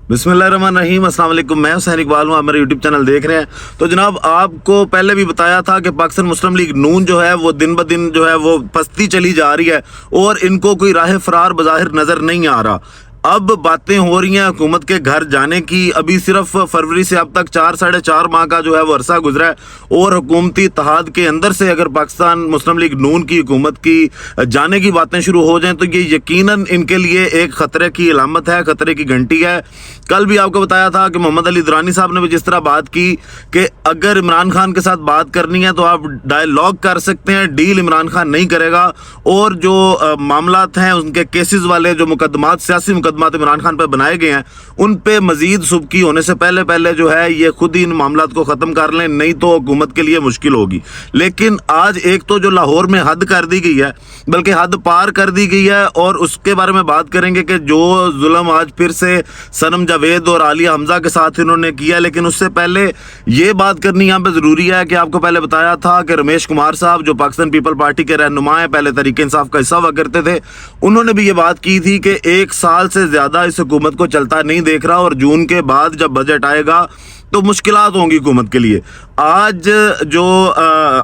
बिस्मिल्लाहिर्रहमानिर्रहीम, अस्सलाम वालेकुम। मैं हुसैन इकबाल हूँ, आप मेरा यूट्यूब चैनल देख रहे हैं। तो जनाब, आपको पहले भी बताया था कि पाकिस्तान मुस्लिम लीग नून जो है वो दिन ब दिन जो है वो पस्ती चली जा रही है और इनको कोई राह फरार बज़ाहिर नज़र नहीं आ रहा। अब बातें हो रही हैं हुकूमत के घर जाने की। अभी सिर्फ फरवरी से अब तक 4-4.5 माह का जो है वो अरसा गुजरा है और हुकूमती इत्तेहाद के अंदर से अगर पाकिस्तान मुस्लिम लीग नून की हुकूमत की जाने की बातें शुरू हो जाएं तो ये यकीनन इनके लिए एक ख़तरे की अलामत है, ख़तरे की घंटी है। कल भी आपको बताया था कि मोहम्मद अली दुरानी साहब ने भी जिस तरह बात की कि अगर इमरान खान के साथ बात करनी है तो आप डायलॉग कर सकते हैं, डील इमरान खान नहीं करेगा। और जो मामलात हैं उनके केसेस वाले जो मुकदमात, सियासी मुकदमात इमरान खान पर बनाए गए हैं, उन पे मजीद सुबकी होने से पहले जो है ये खुद ही इन मामलात को ख़त्म कर लें, नहीं तो हुकूमत के लिए मुश्किल होगी। लेकिन आज एक तो जो लाहौर में हद कर दी गई है, बल्कि हद पार कर दी गई है, और उसके बारे में बात करेंगे कि जो जुल्म आज फिर से सनम जावेद और आलिया हमजा के साथ इन्होंने किया। लेकिन उससे पहले ये बात करनी यहाँ पे ज़रूरी है कि आपको पहले बताया था कि रमेश कुमार साहब जो पाकिस्तान पीपल पार्टी के रहनुमा हैं, पहले तहरीक इंसाफ का हिस्सा हुआ करते थे, उन्होंने भी ये बात की थी कि 1 साल से ज़्यादा इस हुकूमत को चलता नहीं देख रहा और जून के बाद जब बजट आएगा तो मुश्किलात होंगी हुकूमत के लिए। आज जो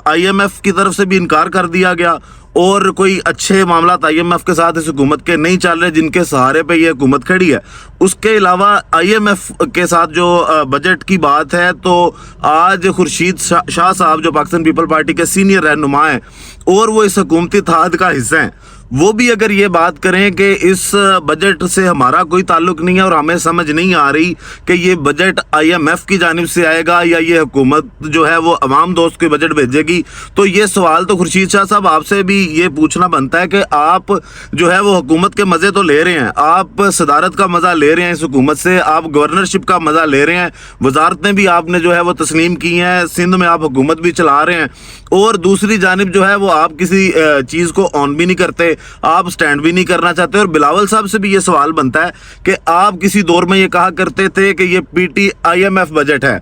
IMF की तरफ से भी इनकार कर दिया गया और कोई अच्छे मामला IMF के साथ इस हुकूमत के नहीं चल रहे जिनके सहारे पे ये हुकूमत खड़ी है। उसके अलावा IMF के साथ जो बजट की बात है, तो आज खुर्शीद शाह साहब जो पाकिस्तान पीपल पार्टी के सीनियर रहनुमा हैं और वो इस हुकूमती इत्तेहाद का हिस्सा हैं, वो भी अगर ये बात करें कि इस बजट से हमारा कोई ताल्लुक नहीं है और हमें समझ नहीं आ रही कि ये बजट IMF की जानिब से आएगा या ये हुकूमत जो है वो अवाम दोस्त के बजट भेजेगी, तो ये सवाल तो खुर्शीद शाह साहब आपसे भी ये पूछना बनता है कि आप जो है वो हुकूमत के मज़े तो ले रहे हैं, आप सदारत का मज़ा ले रहे हैं इस हुकूमत से, आप गवर्नरशिप का मज़ा ले रहे हैं, वजारतें भी आपने जो है वो तस्लीम की हैं, सिंध में आप हुकूमत भी चला रहे हैं, और दूसरी जानिब जो है वो आप किसी चीज़ को ऑन भी नहीं करते, आप स्टैंड भी नहीं करना चाहते। और बिलावल साहब से भी ये सवाल बनता है कि आप किसी दौर में ये कहा करते थे कि ये PT-IMF बजट है,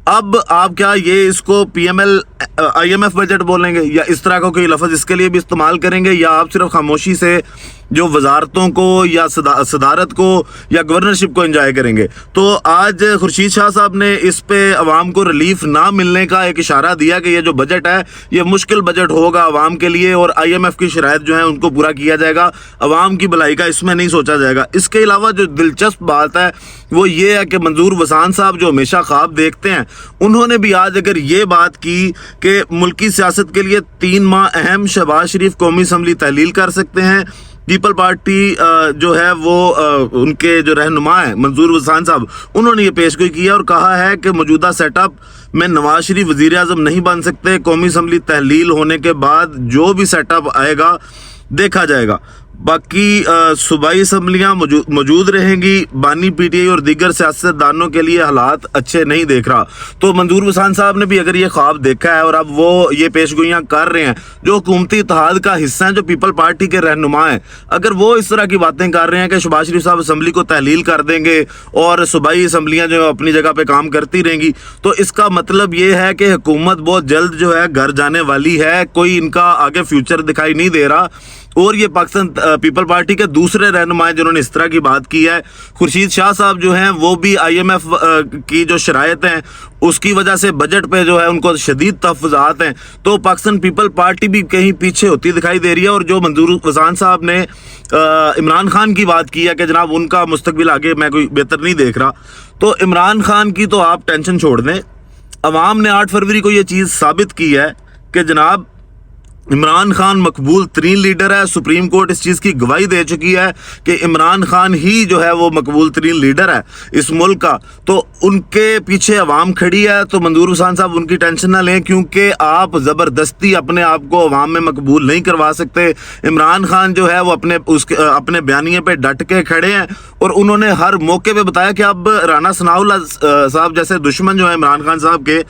अब आप क्या ये इसको PML IMF बजट बोलेंगे या इस तरह का कोई लफ्ज़ इसके लिए भी इस्तेमाल करेंगे, या आप सिर्फ खामोशी से जो वजारतों को या सदारत को या गवर्नरशिप को एंजॉय करेंगे। तो आज खुर्शीद शाह साहब ने इस पे अवाम को रिलीफ ना मिलने का एक इशारा दिया कि ये जो बजट है ये मुश्किल बजट होगा अवाम के लिए और IMF की शराइत जो है उनको पूरा किया जाएगा, अवाम की भलाई का इसमें नहीं सोचा जाएगा। इसके अलावा जो दिलचस्प बात है वो ये है कि मंजूर वसान साहब जो हमेशा ख्वाब देखते हैं, उन्होंने भी आज अगर ये बात की कि मुल्की सियासत के लिए 3 माह अहम, शहबाज शरीफ कौमी असम्बली तहलील कर सकते हैं। पीपल पार्टी जो है वो उनके जो रहनुमा हैं मंजूर वसान साहब, उन्होंने ये पेशगोई की है और कहा है कि मौजूदा सेटअप में नवाज शरीफ वज़ीर आज़म नहीं बन सकते, कौमी असम्बली तहलील होने के बाद जो भी सेटअप आएगा देखा जाएगा। बाकी सूबाई असम्बलियाँ मौजूद रहेंगी। बानी PTI और दीगर सियासतदानों के लिए हालात अच्छे नहीं देख रहा। तो मंजूर वसान साहब ने भी अगर ये ख्वाब देखा है और अब वो ये पेशगोइयाँ कर रहे हैं, जो हुकूमती इत्तेहाद का हिस्सा हैं, जो पीपल पार्टी के रहनुमा हैं, अगर वो इस तरह की बातें कर रहे हैं कि शहबाज शरीफ साहब असम्बली को तहलील कर देंगे और सूबाई असम्बलियाँ जो अपनी जगह पर काम करती रहेंगी, तो इसका मतलब ये है कि हुकूमत बहुत जल्द जो है घर जाने वाली है, कोई इनका आगे फ्यूचर दिखाई नहीं दे रहा। और ये पाकिस्तान पीपल पार्टी के दूसरे रहनुमा जिन्होंने इस तरह की बात की है, खुर्शीद शाह साहब जो हैं वो भी IMF की जो शराइत हैं उसकी वजह से बजट पे जो है उनको शदीद तहफ़्फ़ुज़ात हैं। तो पाकिस्तान पीपल पार्टी भी कहीं पीछे होती दिखाई दे रही है। और जो मंजूर वसान साहब ने इमरान खान की बात की है कि जनाब उनका मुस्तकबिल आगे मैं कोई बेहतर नहीं देख रहा, तो इमरान खान की तो आप टेंशन छोड़ दें। अवाम ने 8 फरवरी को ये चीज़ साबित की है कि जनाब इमरान खान मकबूल तरीन लीडर है। सुप्रीम कोर्ट इस चीज़ की गवाही दे चुकी है कि इमरान खान ही जो है वो मकबूल तरीन लीडर है इस मुल्क का, तो उनके पीछे अवाम खड़ी है। तो मंजूर वसान साहब उनकी टेंशन ना लें, क्योंकि आप ज़बरदस्ती अपने आप को अवाम में मकबूल नहीं करवा सकते। इमरान खान जो है वो अपने बयानिए पे डट के खड़े हैं और उन्होंने हर मौके पे बताया कि अब राना सनाउल्लाह साहब जैसे दुश्मन जो है इमरान खान साहब के,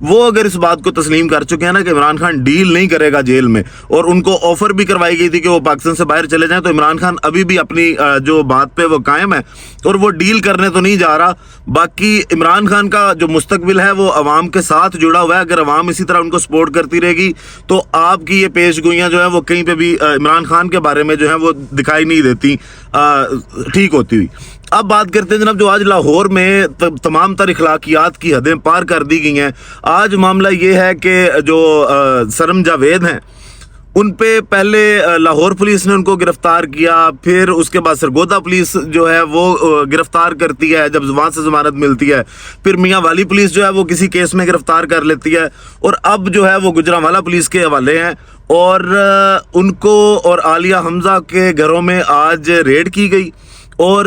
वो अगर इस बात को तस्लीम कर चुके हैं ना कि इमरान खान डील नहीं करेगा जेल में, और उनको ऑफर भी करवाई गई थी कि वो पाकिस्तान से बाहर चले जाएं, तो इमरान खान अभी भी अपनी जो बात पे वो कायम है और वो डील करने तो नहीं जा रहा। बाकी इमरान खान का जो मुस्तकबिल है वो अवाम के साथ जुड़ा हुआ है। अगर अवाम इसी तरह उनको सपोर्ट करती रहेगी तो आपकी ये पेशगोइयाँ जो है वो कहीं पे भी इमरान खान के बारे में जो है वो दिखाई नहीं देती ठीक होती हुई। अब बात करते हैं जनाब, जो आज लाहौर में तमाम तर इखलाकियात की हदें पार कर दी गई हैं। आज मामला ये है कि जो सनम जावेद हैं उन पे पहले लाहौर पुलिस ने उनको गिरफ्तार किया, फिर उसके बाद सरगोदा पुलिस जो है वो गिरफ्तार करती है जब वहाँ से ज़मानत मिलती है, फिर मियाँ वाली पुलिस जो है वो किसी केस में गिरफ्तार कर लेती है, और अब जो है वो गुजरांवाला पुलिस के हवाले हैं। और उनको और आलिया हमजा के घरों में आज रेड की गई, और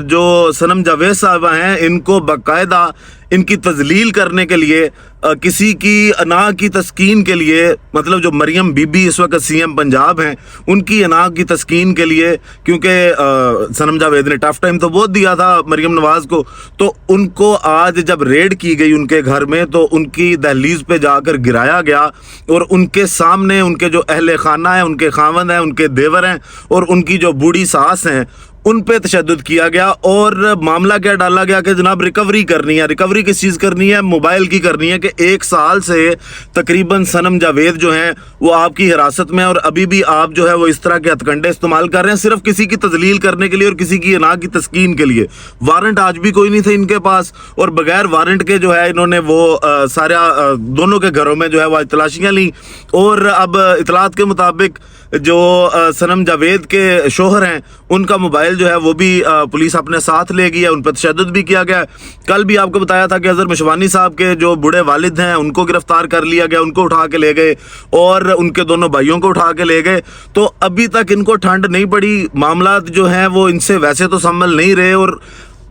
जो सनम जावेद साहबा हैं इनको बाकायदा इनकी तजलील करने के लिए, किसी की अना की तस्कीन के लिए, मतलब जो मरियम बीबी इस वक्त सीएम पंजाब हैं उनकी अना की तस्कीन के लिए, क्योंकि सनम जावेद ने टफ टाइम तो बहुत दिया था मरियम नवाज़ को, तो उनको आज जब रेड की गई उनके घर में तो उनकी दहलीज पे जाकर गिराया गया, और उनके सामने उनके जो अहले खाना है, उनके खावंद हैं, उनके देवर हैं, और उनकी जो बूढ़ी सास हैं उन पे तशद्दुद किया गया। और मामला क्या डाला गया कि जनाब रिकवरी करनी है। रिकवरी किस चीज़ करनी है? मोबाइल की करनी है, कि 1 साल से तकरीबन सनम जावेद जो हैं वो आपकी हिरासत में, और अभी भी आप जो है वो इस तरह के हथकंडे इस्तेमाल कर रहे हैं सिर्फ किसी की तजलील करने के लिए और किसी की अना की तस्कीन के लिए। वारंट आज भी कोई नहीं थे इनके पास, और बगैर वारंट के जो है इन्होंने वो सारा दोनों के घरों में जो है वो तलाशियाँ ली। और अब इतलात के मुताबिक जो सनम जावेद के शोहर हैं उनका मोबाइल जो है वो भी पुलिस अपने साथ ले गई है, उन पर तशद्दुद भी किया गया। कल भी आपको बताया था कि अजहर मशवानी साहब के जो बूढ़े वालिद हैं उनको गिरफ्तार कर लिया गया, उनको उठा के ले गए, और उनके दोनों भाइयों को उठा के ले गए। तो अभी तक इनको ठंड नहीं पड़ी, मामला जो हैं वो इनसे वैसे तो संभल नहीं रहे, और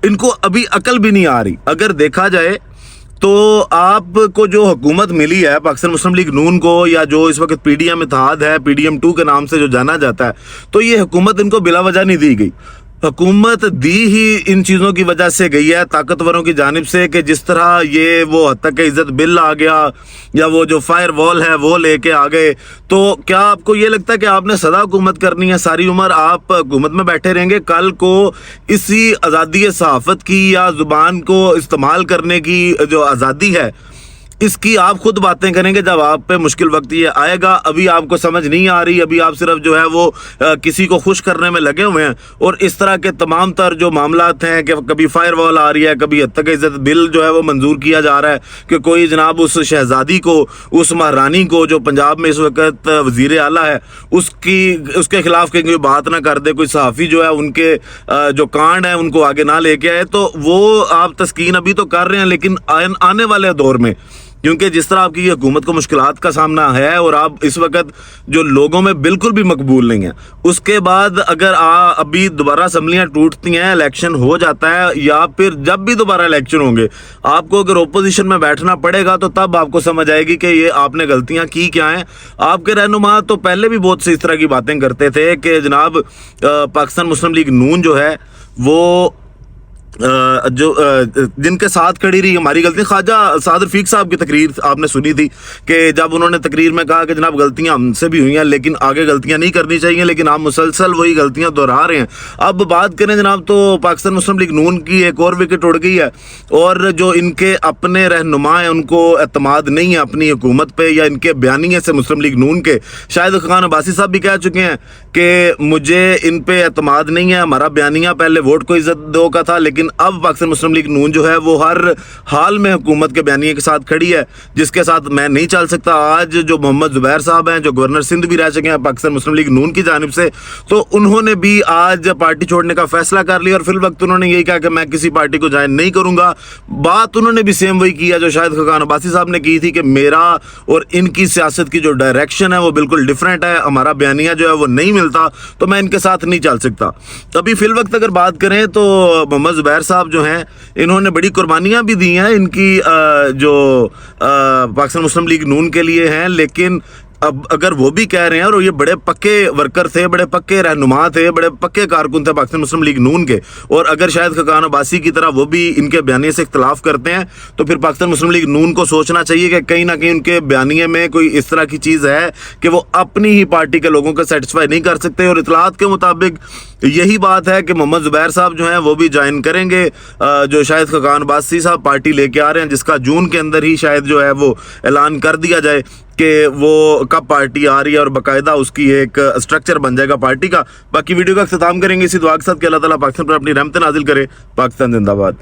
इनको अभी अकल भी नहीं आ रही। अगर देखा जाए तो आपको जो हुकूमत मिली है पाकिस्तान मुस्लिम लीग नून को, या जो इस वक्त पीडीएम इत्तेहाद है, पीडीएम 2 के नाम से जो जाना जाता है, तो ये हुकूमत इनको बिला वजह नहीं दी गई। हुकूमत दी ही इन चीज़ों की वजह से गई है ताकतवरों की जानिब से, कि जिस तरह ये वो हद तक इज़्ज़त बिल आ गया, या वो जो फायर वॉल है वो लेके आ गए। तो क्या आपको ये लगता है कि आपने सदा हुकूमत करनी है, सारी उम्र आप हुकूमत में बैठे रहेंगे? कल को इसी आज़ादी सहाफ़त की या ज़ुबान को इस्तेमाल करने की जो आज़ादी है इसकी आप खुद बातें करेंगे जब आप पे मुश्किल वक्त ये आएगा। अभी आपको समझ नहीं आ रही, अभी आप सिर्फ जो है वो किसी को खुश करने में लगे हुए हैं, और इस तरह के तमाम तर जो मामलात हैं कि कभी फायर वॉल आ रही है, कभी हद तक इज़्ज़त बिल जो है वो मंजूर किया जा रहा है कि कोई जनाब उस शहजादी को, उस महारानी को जो पंजाब में इस वक्त वज़ीर आला है उसके खिलाफ कहीं कोई बात ना कर दे, कोई सहाफ़ी जो है उनके जो कांड है उनको आगे ना लेके आए। तो वो आप तस्कीन अभी तो कर रहे हैं, लेकिन आने वाले दौर में, क्योंकि जिस तरह आपकी हुकूमत को मुश्किलात का सामना है और आप इस वक्त जो लोगों में बिल्कुल भी मकबूल नहीं है, उसके बाद अगर अभी दोबारा असम्बलियाँ टूटती हैं, इलेक्शन हो जाता है, या फिर जब भी दोबारा इलेक्शन होंगे आपको अगर ओपोजिशन में बैठना पड़ेगा तो तब आपको समझ आएगी कि ये आपने गलतियाँ की क्या हैं। आपके रहनुमा तो पहले भी बहुत सी इस तरह की बातें करते थे कि जनाब पाकिस्तान मुस्लिम लीग नून जो है वो जो जिनके साथ खड़ी रही हमारी गलती। ख्वाजा साद रफीक साहब की तकरीर आपने सुनी थी कि जब उन्होंने तकरीर में कहा कि जनाब गलतियां हमसे भी हुई हैं लेकिन आगे गलतियां नहीं करनी चाहिए, लेकिन आप मुसलसल वही गलतियां दोहरा रहे हैं। अब बात करें जनाब तो पाकिस्तान मुस्लिम लीग नून की एक और विकेट उड़ गई है, और जो इनके अपने रहनुमा हैं उनको एतमाद नहीं है अपनी हुकूमत पे, या इनके बयानिए से मुस्लिम लीग नून के शाहिद खान अब्बासी साहब भी कह चुके हैं कि मुझे इन पे एतमाद नहीं है, हमारा बयानिया पहले वोट को इज्जत दो का था, लेकिन अब पाकिस्तान मुस्लिम लीग नून जो है वो हर हाल में हुकूमत के बयानिए के साथ खड़ी है, जिसके साथ मैं नहीं चल सकता। आज जो मोहम्मद जुबैर साहब हैं जो गवर्नर सिंध भी रह चुके हैं पाकिस्तान मुस्लिम लीग नून की जानिब से, तो उन्होंने भी आज पार्टी छोड़ने का फैसला कर लिया, और फिल वक्त उन्होंने यही कहा कि मैं किसी पार्टी को ज्वाइन नहीं करूंगा। बात उन्होंने भी सेम वही किया जो शाहिद खान अब्बासी साहब ने की थी कि मेरा और इनकी सियासत की जो डायरेक्शन है वो बिल्कुल डिफरेंट है, हमारा बयानिया जो है वो नहीं मिलता, तो मैं इनके साथ नहीं चल सकता। अभी फिल वक्त अगर बात करें तो मोहम्मद जुबैर साहब जो हैं इन्होंने बड़ी कुर्बानियां भी दी हैं इनकी जो पाकिस्तान मुस्लिम लीग नून के लिए हैं, लेकिन अब अगर वो भी कह रहे हैं, और ये बड़े पक्के वर्कर थे, बड़े पक्के रहनुमा थे, बड़े पक्के कारकुन थे पाकिस्तान मुस्लिम लीग नून के, और अगर शायद खान अब्बासी की तरह वो भी इनके बयानिए से इख्तलाफ करते हैं तो फिर पाकिस्तान मुस्लिम लीग नून को सोचना चाहिए कि कहीं ना कहीं उनके बयानिए में कोई इस तरह की चीज़ है कि वो अपनी ही पार्टी के लोगों को सेटिस्फाई नहीं कर सकते। और इतलात के मुताबिक यही बात है कि मोहम्मद जुबैर साहब जो हैं वो भी ज्वाइन करेंगे, जो शायद खान अब्बासी साहब पार्टी लेके आ रहे हैं, जिसका जून के अंदर ही शायद जो है वो ऐलान कर दिया जाए। کہ وہ کب پارٹی آ رہی ہے اور باقاعدہ اس کی ایک اسٹرکچر بن جائے گا پارٹی کا. باقی ویڈیو کا اختتام کریں گے اسی دعا کے ساتھ کہ اللہ تعالیٰ پاکستان پر اپنی رحمت نازل کرے. پاکستان زندہ باد.